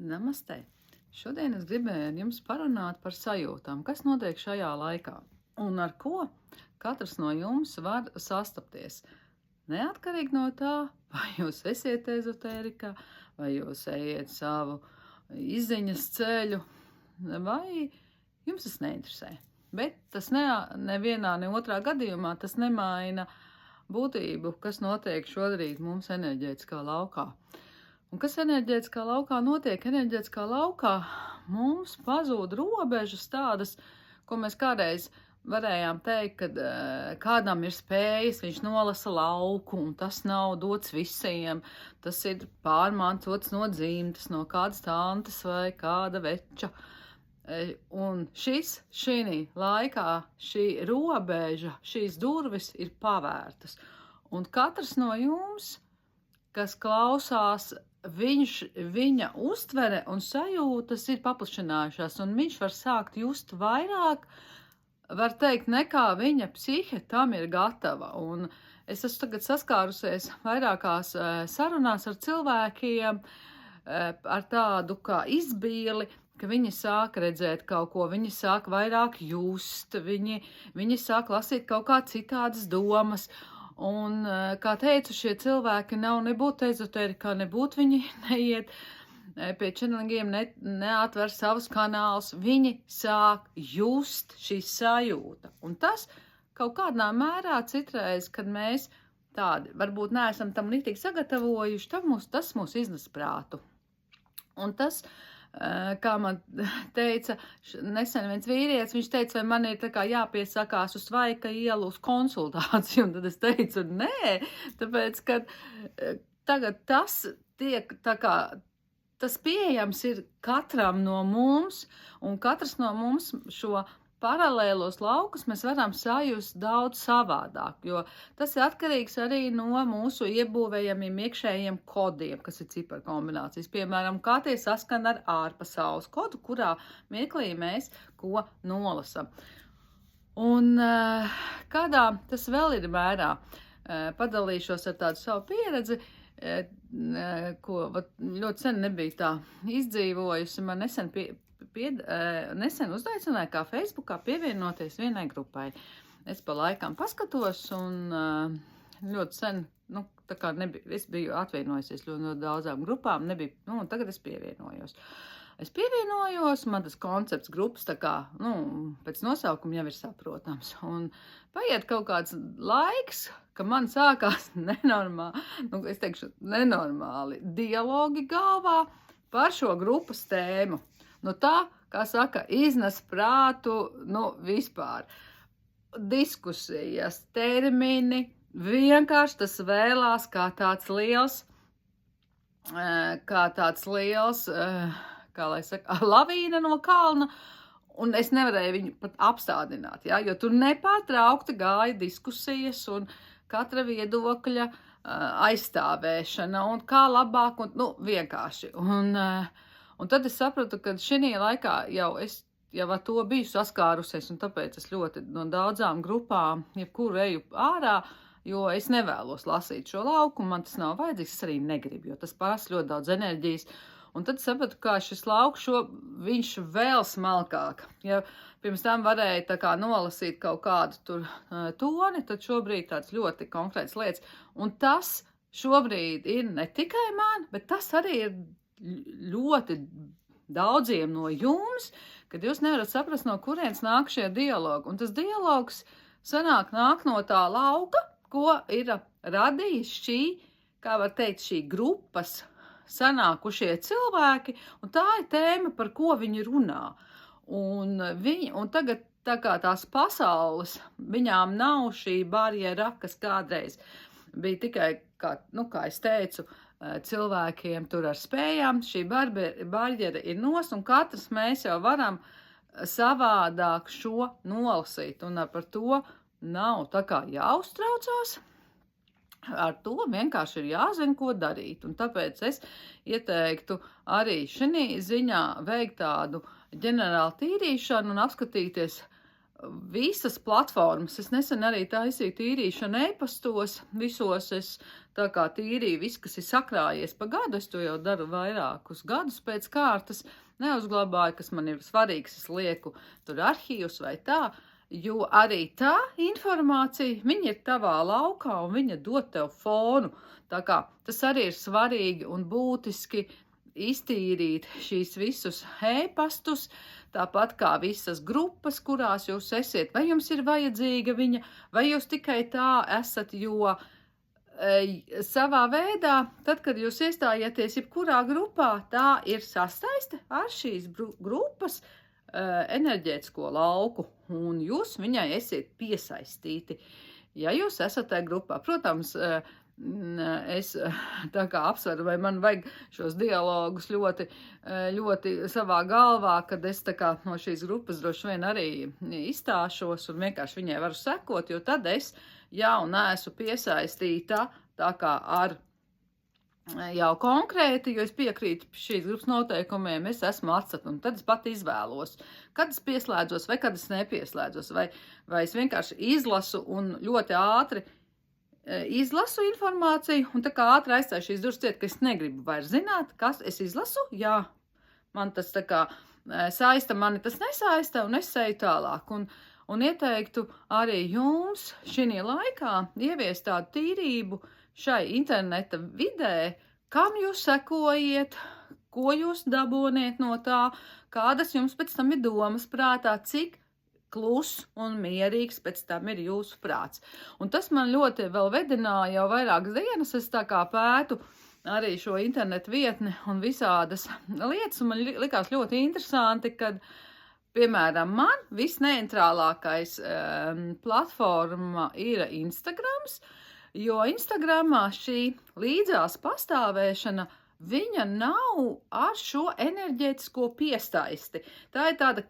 Namaste! Šodien es gribēju ar jums parunāt par sajūtām, kas notiek šajā laikā un ar ko katrs no jums var sastapties. Neatkarīgi no tā, vai jūs esiet ezotērikā, vai jūs ejiet savu izziņas ceļu, vai jums tas neinteresē. Bet tas nevienā, ne otrā gadījumā tas nemaina būtību, kas notiek šodien mums enerģētiskā laukā. Un kas enerģētiskā laukā notiek? Enerģētiskā laukā mums pazūd robežas tādas, ko mēs kādreiz varējām teikt, kad kādam ir spējas, viņš nolasa lauku, un tas nav dots visiem. Tas ir pārmantots no dzimtas, no kādas tantes vai kāda veča. Un šī laikā šī robeža, šīs durvis ir pavērtas. Un katrs no jums, kas klausās, viņa uztvere un sajūtas ir paplašinājušās, un viņš var sākt just vairāk, var teikt, nekā viņa psihe tam ir gatava. Un es esmu tagad saskārusies vairākās sarunās ar cilvēkiem ar tādu kā izbīli, ka viņi sāk redzēt kaut ko, viņi sāk vairāk just, viņi sāk lasīt kaut kā citādas domas. Un, kā teicu, šie cilvēki nav nebūt ezotērikā, nebūt viņi neiet pie čenelingiem, neatver savus kanālus. Viņi sāk just šī sajūta. Un tas kaut kādā mērā citreiz, kad mēs tādi varbūt neesam tam nitīgi sagatavojuši, tas mūs iznes prātu. Un tas, kā man teica nesen viens vīrietis, viņš teica, vai man ir tā kā jāpiesakās uz Svaika ielu uz konsultāciju, un tad es teicu, nē, tāpēc, ka tagad tas tiek tā kā, tas pieejams ir katram no mums, un katrs no mums šo paralēlos laukus mēs varam sajust daudz savādāk, jo tas ir atkarīgs arī no mūsu iebūvējamiem iekšējiem kodiem, kas ir ciparu kombinācijas. Piemēram, kā tie saskan ar ārpasaules kodu, kurā mirklī mēs ko nolasam. Un kādā tas vēl ir mērā, padalīšos ar tādu savu pieredzi, ko ļoti sen nebija tā izdzīvojusi. Man nesen uzaicināja kā Facebookā pievienoties vienai grupai. Es pa laikam paskatos un ļoti sen, tā kā es biju atvienojusies ļoti daudzām grupām, un tagad es pievienojos. Man tas koncepts grupas tā kā, pēc nosaukuma jau ir saprotams. Un paiet kaut kāds laiks, ka man sākās nenormāli dialogi galvā par šo grupas tēmu. Tā, kā saka, iznes prātu, vispār. Diskusijas, termini, vienkārši tas vēlās kā tāds liels, kā lai saka, lavīna no kalna, un es nevarēju viņu pat apstādināt, ja, jo tur nepārtraukti gāja diskusijas un katra viedokļa aizstāvēšana, un kā labāk, un vienkārši. Un tad es sapratu, ka šī laikā es jau ar to biju saskārusies, un tāpēc es ļoti no daudzām grupām jebkuru eju ārā, jo es nevēlos lasīt šo lauku, man tas nav vajadzīgs, es arī negribu, jo tas prasa ļoti daudz enerģijas. Un tad sapratu, kā šis lauks, viņš vēl smalkāk. Ja pirms tam varēja tā kā nolasīt kaut kādu tur toni, tad šobrīd tāds ļoti konkrēts lietas. Un tas šobrīd ir ne tikai man, bet tas arī ir ļoti daudziem no jums, kad jūs nevarat saprast, no kurienes nāk šie dialogi. Un tas dialogs nāk no tā lauka, ko ir radījis kā var teikt, šī grupas sanākušie cilvēki, un tā ir tēma, par ko viņi runā. Un tagad tā kā tās pasaules, viņām nav šī barjera, kas kādreiz bija tikai, kā es teicu, cilvēkiem tur ar spējām, šī barjera ir nos, un katrs mēs jau varam savādāk šo nolasīt, un par to nav tā kā jāuztraucās, ar to vienkārši ir jāzina, ko darīt, un tāpēc es ieteiktu arī šī ziņā veikt tādu ģenerālu tīrīšanu un apskatīties, visas platformas. Es nesen arī taisīju tīrīšanu e-pastos, visos es tā kā tīrīju viss, kas ir sakrājies pa gadu, es to jau daru vairākus gadus pēc kārtas, neuzglabāju, kas man ir svarīgs, es lieku tur arhīvus vai tā, jo arī tā informācija, viņa ir tavā laukā un viņa dod tev fonu. Tā kā tas arī ir svarīgi un būtiski iztīrīt šīs visus e-pastus, tāpat kā visas grupas, kurās jūs esiet. Vai jums ir vajadzīga viņa, vai jūs tikai tā esat, jo savā veidā, tad, kad jūs iestājieties jebkurā grupā, tā ir sasaiste ar šīs grupas enerģētisko lauku, un jūs viņai esiet piesaistīti. Ja jūs esat tajā grupā, protams, es tā kā apsveru, vai man vajag šos dialogus ļoti, ļoti savā galvā, kad es tā kā no šīs grupas droši vien arī izstāšos un vienkārši viņai varu sekot, jo tad es jau neesmu piesaistīta tā kā ar jau konkrēti, jo es piekrītu šīs grupas noteikumiem, es esmu atsat, un tad es pat izvēlos, kad es pieslēdzos vai kad es nepieslēdzos, vai es vienkārši izlasu un ļoti ātri izlasu informāciju, un tā kā ātri aizstāju šīs durvis ciet, ka es negribu vairs zināt, kas es izlasu, jā, man tas tā kā saista, mani tas nesaista, un es eju tālāk, un ieteiktu arī jums šī laikā ieviest tādu tīrību šai interneta vidē, kam jūs sekojiet, ko jūs daboniet no tā, kādas jums pēc tam ir domas prātā, cik klus un mierīgs pēc tam ir jūsu prāts. Un tas man ļoti vēl vedināja jau vairākas dienas, es tā kā pētu arī šo internetu vietni un visādas lietas, un man likās ļoti interesanti, kad, piemēram, man visneitrālākais platforma ir Instagrams, jo Instagramā šī līdzās pastāvēšana viņa nav ar šo enerģētisko piesaisti. Tā ir tāda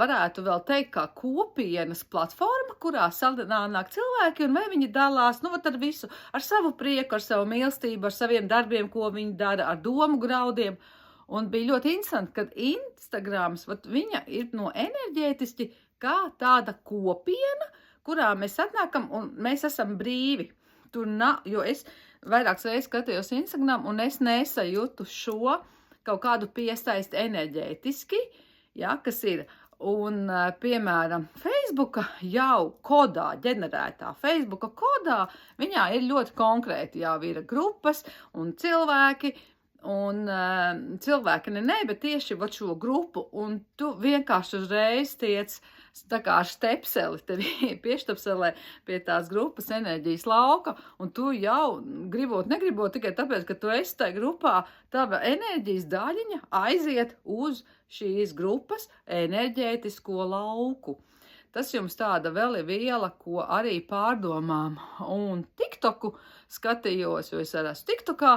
varētu vēl teikt, kā kopienas platforma, kurā sanāk cilvēki, un vai viņi dalās, ar visu, ar savu prieku, ar savu mīlestību, ar saviem darbiem, ko viņi dara, ar domu graudiem. Un bija ļoti interesanti, kad Instagrams, viņa ir no enerģētiski kā tāda kopiena, kurā mēs atnākam, un mēs esam brīvi. Tur nav, jo es vairākas reizes skatījos Instagram, un es nesajūtu šo kaut kādu piesaisti enerģētiski, ja, kas ir. Un, piemēram, Facebooka jau kodā, ģenerētā Facebooka kodā, viņā ir ļoti konkrēti jau ir grupas un cilvēki, un cilvēki ne, bet tieši šo grupu, un tu vienkārši uzreiz tiec tā kā ar stepseli tevi pieštapselē pie tās grupas enerģijas lauka, un tu jau negribot tikai tāpēc, ka tu esi tajā grupā, tava enerģijas daļiņa aiziet uz šīs grupas enerģētisko lauku. Tas jums tāda vēl ir viela, ko arī pārdomām. Un TikToku skatījos, jo es arī esmu TikTokā.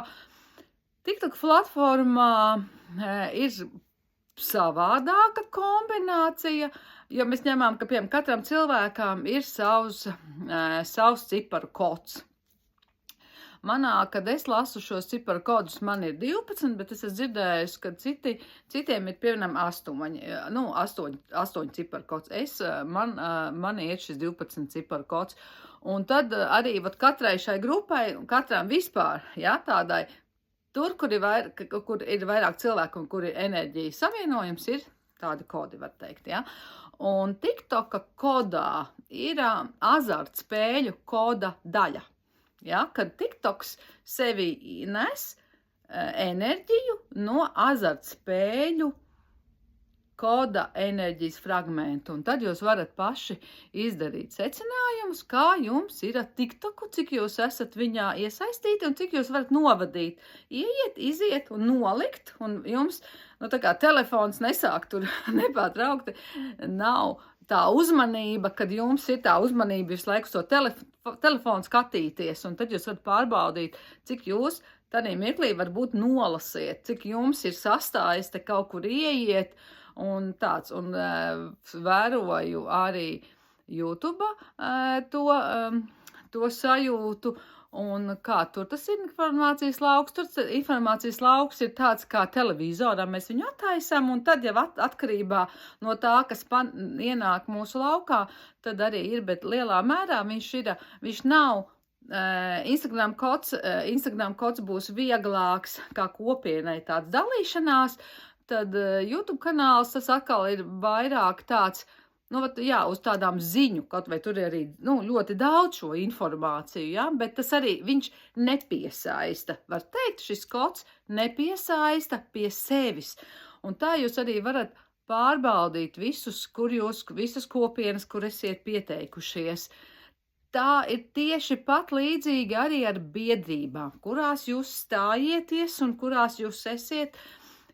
TikTok platformā ir savādāka kombinācija, jo mēs ņemam, ka katram cilvēkam ir savs ciparu kods. Manā, kad es lasu šos ciparu kodus, man ir 12, bet es esmu dzirdējusi, ka citiem ir piemēram 8 ciparu kods. Man ir šis 12 ciparu kods. Un tad arī katrai šai grupai, katram vispār, ja, tādai, tur, kur ir vairāk cilvēku un kur ir enerģija savienojums, ir tādi kodi, var teikt, ja. Un TikToka kodā ir azartspēļu koda daļa, ja, kad TikToks sevi nes enerģiju no azartspēļu koda enerģijas fragmentu, un tad jūs varat paši izdarīt secinājumus, kā jums ir ar TikToku, cik jūs esat viņā iesaistīti un cik jūs varat novadīt. Ieiet, iziet un nolikt, un jums, tā kā telefons nesāk tur nepārtraukti, nav tā uzmanība, kad jums ir tā uzmanība visu laiku to telefonu skatīties, un tad jūs varat pārbaudīt, cik jūs tādā mirklī varbūt nolasiet, cik jums ir sastājis te kaut kur ieiet, un tāds, un vēroju arī YouTube to sajūtu, Un kā tur tas ir informācijas lauks? Tur informācijas lauks ir tāds kā televizorā, mēs viņu attaisam, un tad jau atkarībā no tā, kas ienāk mūsu laukā, tad arī ir, bet lielā mērā viņš nav. Instagram kods būs vieglāks kā kopienai tāds dalīšanās, tad YouTube kanāls tas atkal ir vairāk tāds, uz tādām ziņu, kaut vai tur ir arī, ļoti daudz šo informāciju, ja, bet tas arī viņš nepiesaista. Var teikt, šis kods nepiesaista pie sevis. Un tā jūs arī varat pārbaudīt visas kopienas, kur esiet pieteikušies. Tā ir tieši pat līdzīga arī ar biedrībām, kurās jūs stājieties un kurās jūs esiet.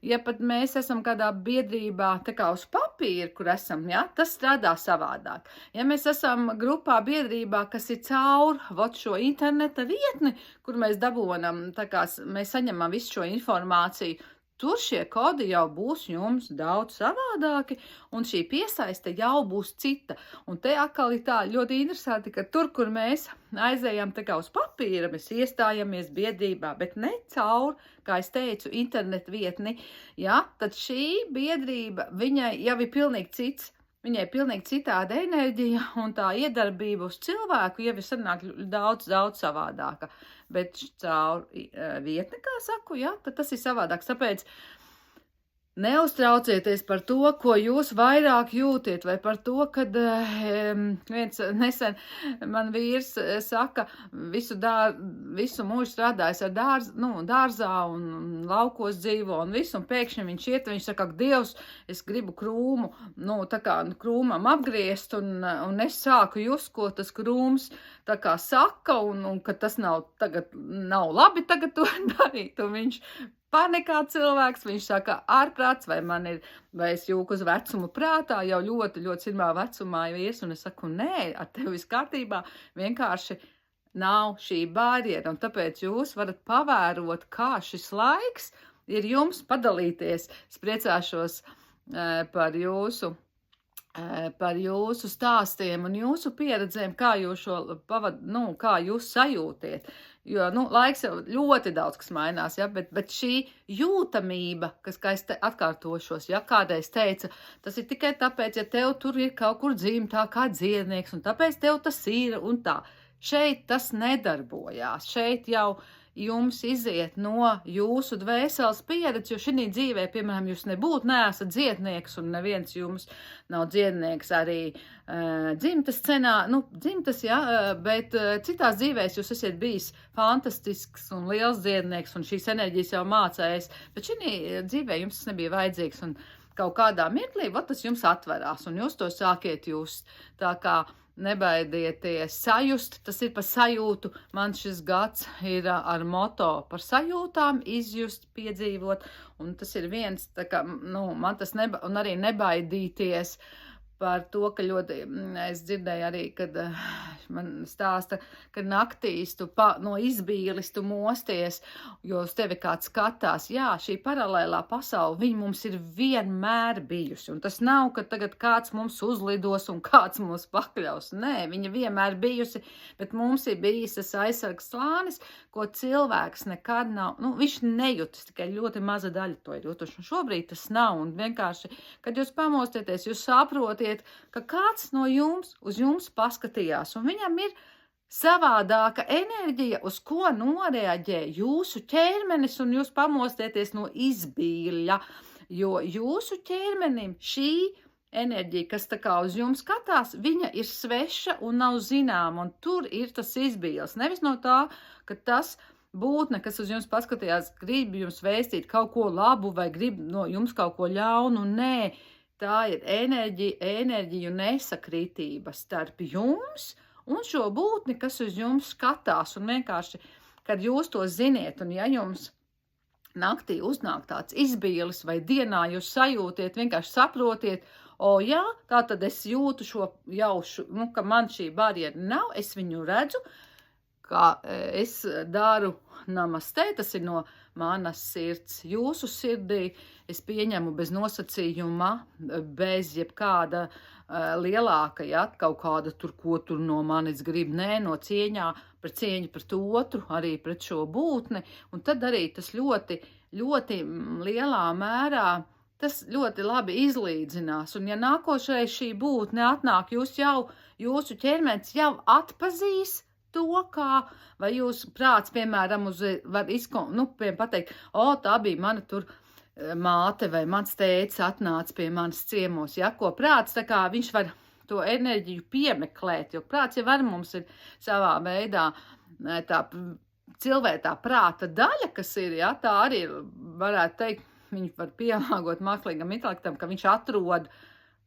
Ja pat mēs esam kādā biedrībā, tā kā uz papīra, kur esam, ja, tas strādā savādāk. Ja mēs esam grupā biedrībā, kas ir caur šo interneta vietni, kur mēs dabonam, tā kā mēs saņemam visu šo informāciju, tur šie kodi jau būs jums daudz savādāki, un šī piesaiste jau būs cita. Un te atkal ir tā ļoti interesanti, ka tur, kur mēs aizējam tā kā uz papīra, mēs iestājamies biedrībā, bet ne caur, kā es teicu, internetu vietni, ja, tad šī biedrība, viņai jau ir pilnīgi cits. Viņai ir pilnīgi citāda enerģija, un tā iedarbība uz cilvēku jau ir sanāk daudz savādāka. Bet caur vietni, kā saku, ja, tad tas ir savādāks. Tāpēc neuztraucieties par to, ko jūs vairāk jūtiet, vai par to, kad viens nesen man vīrs saka, visu mūžu strādājis ar dārzā un laukos dzīvo un visu, un pēkšņi viņš iet, viņš saka, Dievs, es gribu krūmu, krūmam apgriezt, un es sāku just, ko tas krūms tā kā saka, un ka tas nav labi tagad to darīt, un viņš panikā cilvēks, viņš saka, ārprāts, vai es jūku uz vecumu prātā, jau ļoti, ļoti sirmā vecumā jau ies, un es saku, nē, ar tevi viss kārtībā, vienkārši nav šī barjera, un tāpēc jūs varat pavērot, kā šis laiks ir jums padalīties. Es priecāšos par jūsu stāstiem un jūsu pieredzēm, kā jūs kā jūs sajūtiet. Jo, laiks jau ļoti daudz kas mainās, ja, bet šī jūtamība, kā es atkārtošos, ja, kādreiz teica, tas ir tikai tāpēc, ja tev tur ir kaut kur dzimtā kā dziednieks, un tāpēc tev tas ir un tā. Šeit tas nedarbojās, šeit jau jums iziet no jūsu dvēseles pieredzi, jo šī dzīvē, piemēram, jūs neesat dziednieks, un neviens jums nav dziednieks arī dzimtas cenā, dzimtas, jā, bet citās dzīvēs jūs esat bijis fantastisks un liels dziednieks, un šīs enerģijas jau mācējis, bet šī dzīvē jums tas nebija vajadzīgs, un kaut kādā mirklī, tas jums atverās, un jūs to sākiet just, tā kā nebaidieties sajust, tas ir par sajūtu. Man šis gads ir ar moto par sajūtām, izjust, piedzīvot, un tas ir viens, tā kā, man tas un arī nebaidīties par to, ka ļoti, es dzirdēju arī, kad man stāsta, ka naktīs tu no izbīlis tu mosties, jo uz tevi kāds skatās. Jā, šī paralēlā pasaule, viņa mums ir vienmēr bijusi, un tas nav, ka tagad kāds mums uzlidos un kāds mums pakļaus. Nē, viņa vienmēr bijusi, bet mums ir bijis tas aizsargs slānis, ko cilvēks nekad nav, viņš nejūtas, tikai ļoti maza daļa to ir jūtuši, un šobrīd tas nav, un vienkārši, kad jūs pamostieties, jūs saprotiet, ka kāds no jums uz jums paskatījās, un viņam ir savādāka enerģija, uz ko noreaģē jūsu ķermenis, un jūs pamostieties no izbīļa, jo jūsu ķermenim šī enerģija, kas tā kā uz jums skatās, viņa ir sveša un nav zināma, un tur ir tas izbīles. Nevis no tā, ka tas būtne, kas uz jums paskatījās, grib jums vēstīt kaut ko labu vai grib no jums kaut ko ļaunu, nē, tā ir enerģiju nesakritība starp jums un šo būtni, kas uz jums skatās, un vienkārši, kad jūs to ziniet, un ja jums naktī uznāk tāds izbīlis vai dienā jūs sajūtiet, vienkārši saprotiet, jā, tā tad es jūtu šo jaušu, ka man šī barjera nav, es viņu redzu, kā es daru namastē, tas ir no manas sirds jūsu sirdī, es pieņemu bez nosacījuma, bez jebkāda lielāka, ja, kaut kāda tur, ko tur no manis grib, nē, no cieņā par cieņu pret otru, arī pret šo būtni, un tad arī tas ļoti, ļoti lielā mērā tas ļoti labi izlīdzinās, un ja nākošais šī būtne atnāk, jūsu ķermenis jau atpazīs to, kā, vai jūsu prāts, piemēram, var pateikt, tā bija mana tur māte vai mans tētis atnāca pie manis ciemos, ja, ko prāts, tā kā viņš var to enerģiju piemeklēt, jo prāts jau ar mums ir savā veidā tā cilvēka prāta daļa, kas ir, ja, tā arī varētu teikt, viņš var pielāgot mākslīgam intelektam, ka viņš atrod,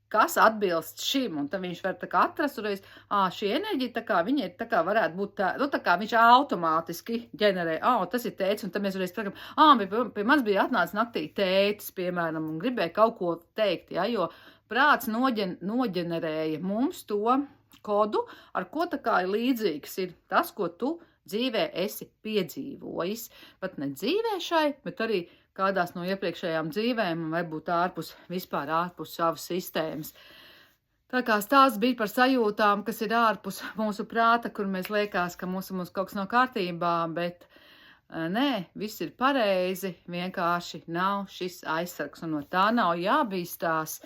kas atbilst šim, un tad viņš var tā kā atrast uzreiz, šī enerģija, tā kā viņa ir, tā kā varētu būt tā, tā kā viņš automātiski ģenerē, tas ir tētis, un tad mēs uzreiz sakam, pie manis bija atnācis naktī tētis, piemēram, un gribēja kaut ko teikt, ja, jo prāts noģenerēja mums to kodu, ar ko tā kā ir līdzīgs ir tas, ko tu dzīvē esi piedzīvojis, pat ne dzīvē šai, bet arī kādās no iepriekšējām dzīvēm, un varbūt vispār ārpus savas sistēmas. Tā kā stāsts bija par sajūtām, kas ir ārpus mūsu prāta, kur mēs liekas, ka mums kaut kas nav kārtībā, bet nē, viss ir pareizi, vienkārši nav šis aizsargs, un no tā nav jābīstās.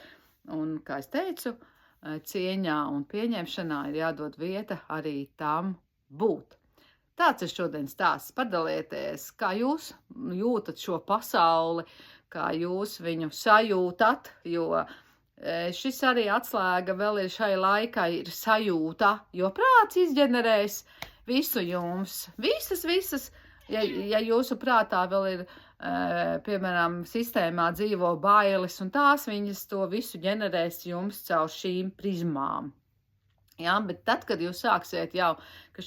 Un, kā es teicu, cieņā un pieņemšanā ir jādod vieta arī tam būt. Tāds ir šodien stāsts. Padalieties, kā jūs jūtat šo pasauli, kā jūs viņu sajūtat, jo šis arī atslēga vēl ir šai laikai ir sajūta, jo prāts izģenerēs visu jums, visas, ja jūsu prātā vēl ir, piemēram, sistēmā dzīvo bailes, un tās viņas to visu ģenerēs jums caur šīm prizmām. Ja, bet tad, kad jūs sāksiet jau, ka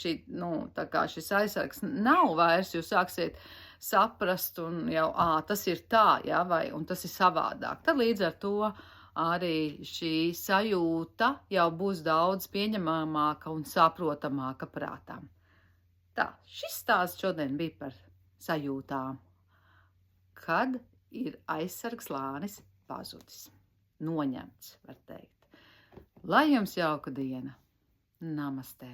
tā kā šis aizsargs nav vairs, jūs sāksiet saprast un jau, tas ir tā, ja, un tas ir savādāk. Tad līdz ar to arī šī sajūta jau būs daudz pieņemamāka un saprotamāka prātām. Tā, šis stāsts šodien bija par sajūtām. Kad ir aizsargs lānis pazudis, noņemts, var teikt. Lai jums jauka diena! Namaste!